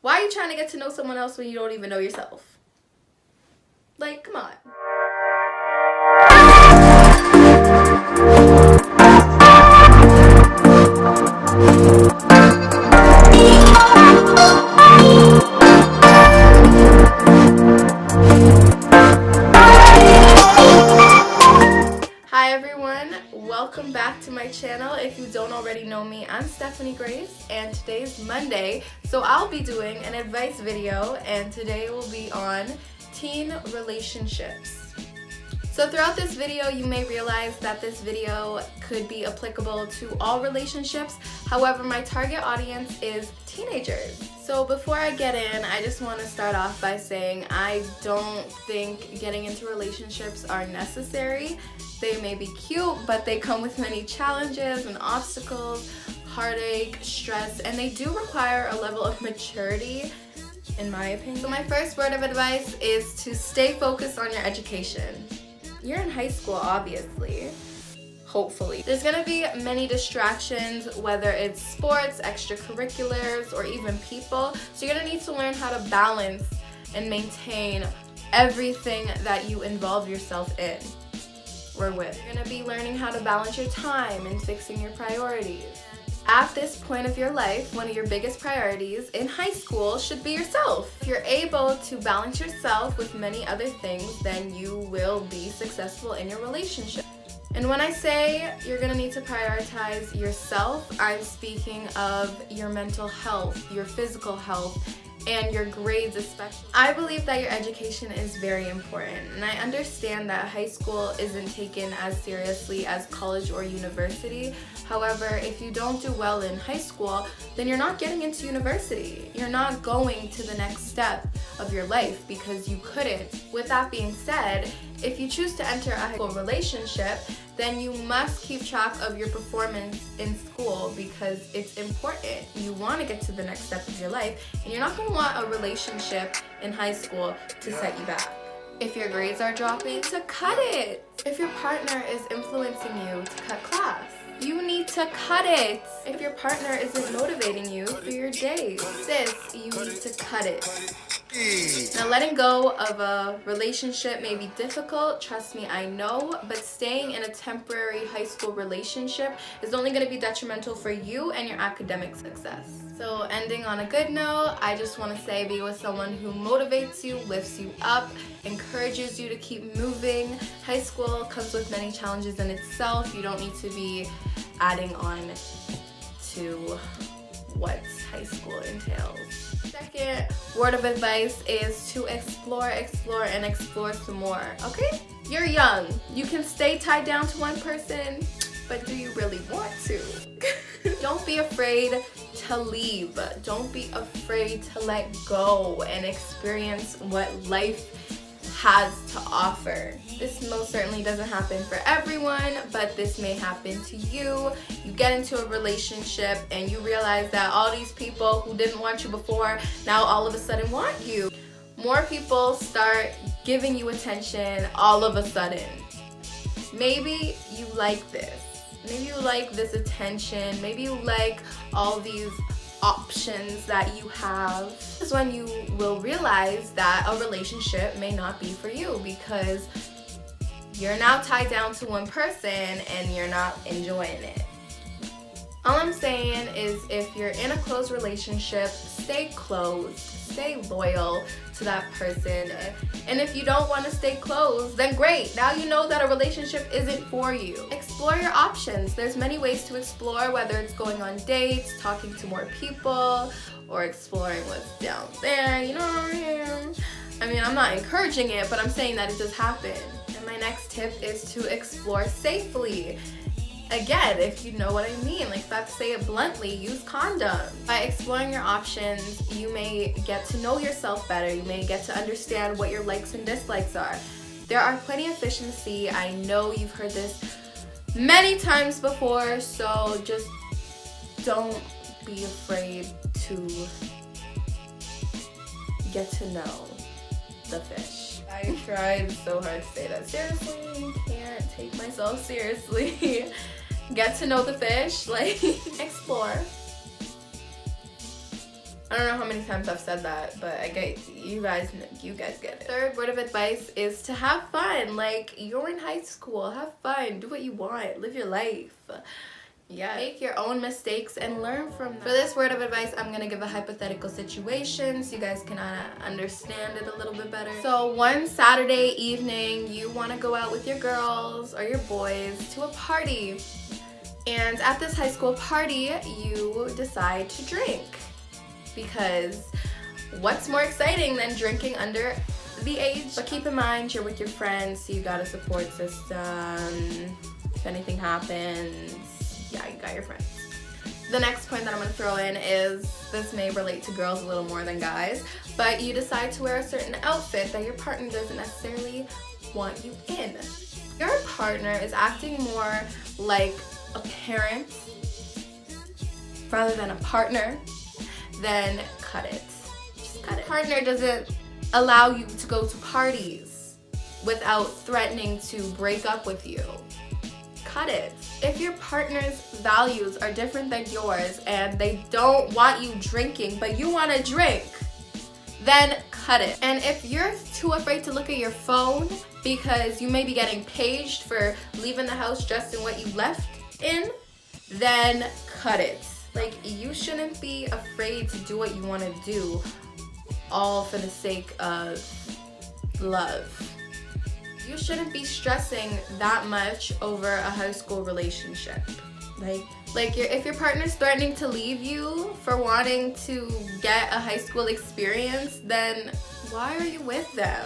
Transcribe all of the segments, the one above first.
Why are you trying to get to know someone else when you don't even know yourself? Like, come on. Hi everyone, welcome back to my channel. If you don't already know me, I'm Stephanie Grace, and today's Monday, so I'll be doing an advice video, and today will be on teen relationships. So throughout this video, you may realize that this video could be applicable to all relationships. However, my target audience is teenagers. So before I get in, I just want to start off by saying I don't think getting into relationships are necessary. They may be cute, but they come with many challenges and obstacles, heartache, stress, and they do require a level of maturity, in my opinion. So my first word of advice is to stay focused on your education. You're in high school, obviously. Hopefully. There's gonna be many distractions, whether it's sports, extracurriculars, or even people. So you're gonna need to learn how to balance and maintain everything that you involve yourself in or with. You're gonna be learning how to balance your time and fixing your priorities. At this point of your life, one of your biggest priorities in high school should be yourself. If you're able to balance yourself with many other things, then you will be successful in your relationship. And when I say you're gonna need to prioritize yourself, I'm speaking of your mental health, your physical health, and your grades especially. I believe that your education is very important, and I understand that high school isn't taken as seriously as college or university. However, if you don't do well in high school, then you're not getting into university. You're not going to the next step of your life because you couldn't. With that being said, if you choose to enter a high school relationship, then you must keep track of your performance in school because it's important. You want to get to the next step of your life, and you're not going to want a relationship in high school to set you back. If your grades are dropping, to cut it. If your partner is influencing you to cut class, you need to cut it. If your partner isn't motivating you for your days, sis, you need to cut it. Now, letting go of a relationship may be difficult, trust me, I know, but staying in a temporary high school relationship is only going to be detrimental for you and your academic success. So ending on a good note, I just want to say be with someone who motivates you, lifts you up, encourages you to keep moving. High school comes with many challenges in itself. You don't need to be adding on to what high school entails. Second word of advice is to explore, and explore some more, okay? You're young. You can stay tied down to one person, but do you really want to? Don't be afraid to leave. Don't be afraid to let go and experience what life has to offer. This most certainly doesn't happen for everyone, but this may happen to you. You get into a relationship and you realize that all these people who didn't want you before now all of a sudden want you. More people start giving you attention all of a sudden. Maybe you like this. Maybe you like this attention. Maybe you like all these options that you have. This is when you will realize that a relationship may not be for you because you're now tied down to one person and you're not enjoying it. All I'm saying is if you're in a close relationship, stay close, stay loyal to that person. And if you don't want to stay close, then great. Now you know that a relationship isn't for you. Explore your options. There's many ways to explore, whether it's going on dates, talking to more people, or exploring what's down there, you know what I mean? I'm not encouraging it, but I'm saying that it does happen. And my next tip is to explore safely. Again, if you know what I mean, like if I have to say it bluntly, use condoms. By exploring your options, you may get to know yourself better. You may get to understand what your likes and dislikes are. There are plenty of fish in the sea. I know you've heard this many times before, so just don't be afraid to get to know the fish. I tried so hard to say that. Seriously, can't take myself seriously. Get to know the fish, like explore. I don't know how many times I've said that, but I get you guys get it. Third word of advice is to have fun. Like, you're in high school, have fun, do what you want, live your life. Yeah, make your own mistakes and learn from them. For this word of advice, I'm gonna give a hypothetical situation so you guys can understand it a little bit better. So one Saturday evening, you wanna go out with your girls or your boys to a party. And at this high school party, you decide to drink. Because what's more exciting than drinking under the age? But keep in mind, you're with your friends, so you got a support system. If anything happens, yeah, you got your friends. The next point that I'm gonna throw in is, this may relate to girls a little more than guys, but you decide to wear a certain outfit that your partner doesn't necessarily want you in. Your partner is acting more like a parent rather than a partner, then cut it. Just cut it. Your partner doesn't allow you to go to parties without threatening to break up with you. Cut it. If your partner's values are different than yours and they don't want you drinking but you want to drink, then cut it. And if you're too afraid to look at your phone because you may be getting paged for leaving the house dressed in what you left in, then cut it. Like, you shouldn't be afraid to do what you want to do all for the sake of love. You shouldn't be stressing that much over a high school relationship. If your partner's threatening to leave you for wanting to get a high school experience, then why are you with them?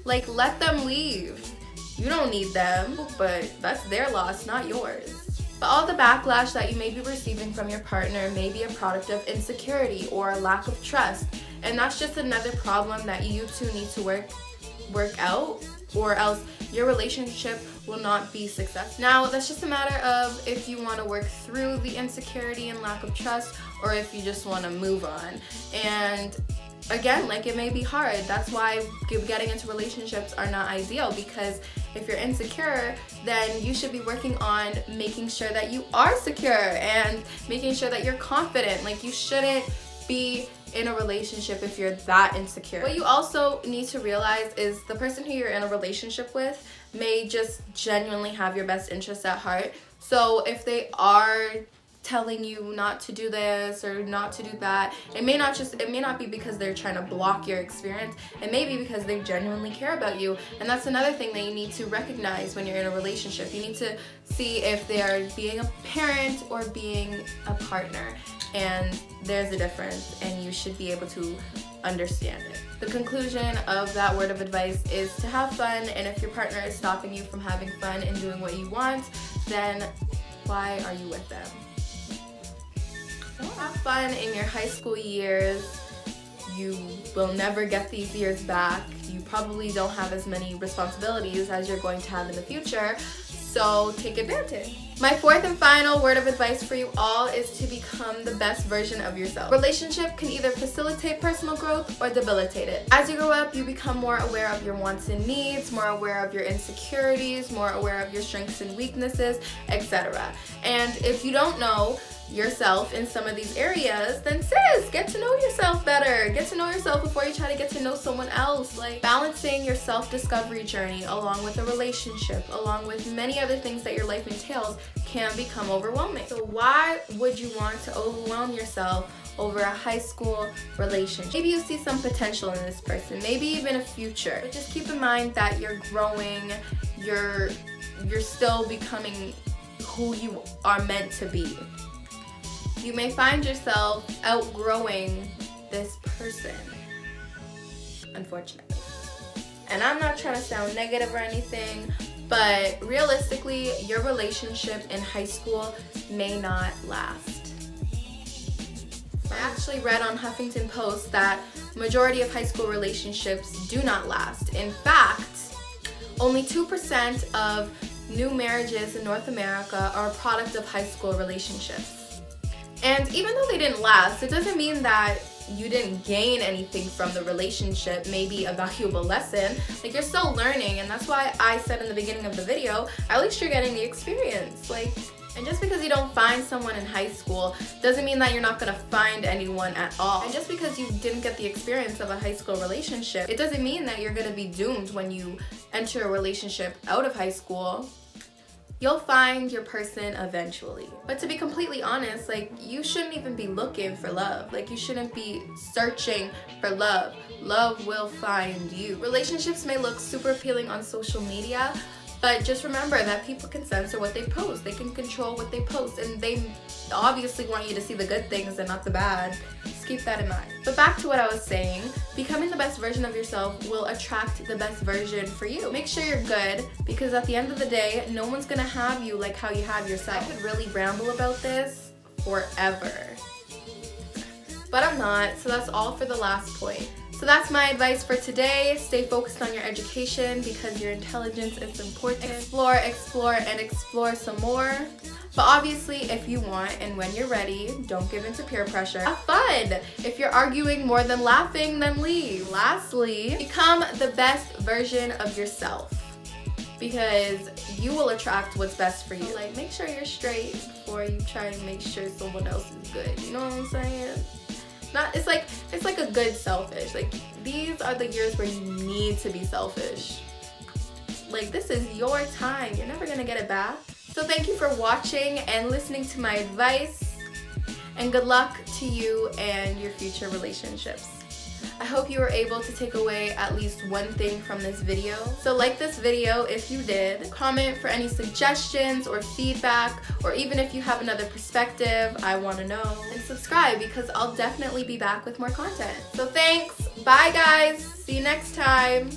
Like, let them leave. You don't need them, but that's their loss, not yours. But all the backlash that you may be receiving from your partner may be a product of insecurity or a lack of trust, and that's just another problem that you two need to work out, or else your relationship will not be successful. Now, that's just a matter of if you want to work through the insecurity and lack of trust, or if you just want to move on. And again, like, it may be hard. That's why getting into relationships are not ideal, because if you're insecure, then you should be working on making sure that you are secure and making sure that you're confident. Like, you shouldn't be in a relationship if you're that insecure. What you also need to realize is the person who you're in a relationship with may just genuinely have your best interests at heart. So if they are telling you not to do this or not to do that, it may not be because they're trying to block your experience. It may be because they genuinely care about you. And that's another thing that you need to recognize when you're in a relationship. You need to see if they are being a parent or being a partner. And there's a difference, and you should be able to understand it. The conclusion of that word of advice is to have fun, and if your partner is stopping you from having fun and doing what you want, then why are you with them? Have fun in your high school years. You will never get these years back. You probably don't have as many responsibilities as you're going to have in the future, so take advantage. My fourth and final word of advice for you all is to become the best version of yourself. Relationship can either facilitate personal growth or debilitate it. As you grow up, you become more aware of your wants and needs, more aware of your insecurities, more aware of your strengths and weaknesses, etc. And if you don't know yourself in some of these areas, then sis, get to know yourself better. Get to know yourself before you try to get to know someone else. Like, balancing your self-discovery journey along with a relationship, along with many other things that your life entails, can become overwhelming. So why would you want to overwhelm yourself over a high school relationship? Maybe you see some potential in this person, maybe even a future. But just keep in mind that you're growing, you're still becoming who you are meant to be. You may find yourself outgrowing this person, unfortunately. And I'm not trying to sound negative or anything, but realistically, your relationship in high school may not last. I actually read on Huffington Post that majority of high school relationships do not last. In fact, only 2% of new marriages in North America are a product of high school relationships. And even though they didn't last, it doesn't mean that you didn't gain anything from the relationship, maybe a valuable lesson. Like, you're still learning, and that's why I said in the beginning of the video, at least you're getting the experience. Like, And just because you don't find someone in high school doesn't mean that you're not gonna find anyone at all. And just because you didn't get the experience of a high school relationship, it doesn't mean that you're gonna be doomed when you enter a relationship out of high school. You'll find your person eventually. But to be completely honest, like, you shouldn't even be looking for love. Like, you shouldn't be searching for love. Love will find you. Relationships may look super appealing on social media, but just remember that people can censor what they post. They can control what they post, and they obviously want you to see the good things and not the bad. Just keep that in mind. But back to what I was saying, becoming the best version of yourself will attract the best version for you. Make sure you're good, because at the end of the day, no one's gonna have you like how you have yourself. I could really ramble about this forever, but I'm not, so that's all for the last point. So that's my advice for today. Stay focused on your education because your intelligence is important. Explore, explore, and explore some more. But obviously, if you want and when you're ready, don't give in to peer pressure. Have fun! If you're arguing more than laughing, then leave. Lastly, become the best version of yourself, because you will attract what's best for you. Like, make sure you're straight before you try and make sure someone else is good. You know what I'm saying? It's like a good selfish. Like, these are the years where you need to be selfish. Like, this is your time. You're never gonna get it back. So thank you for watching and listening to my advice, and good luck to you and your future relationships. I hope you were able to take away at least one thing from this video. So like this video if you did. Comment for any suggestions or feedback, or even if you have another perspective, I want to know. And subscribe, because I'll definitely be back with more content. So thanks, bye guys, see you next time.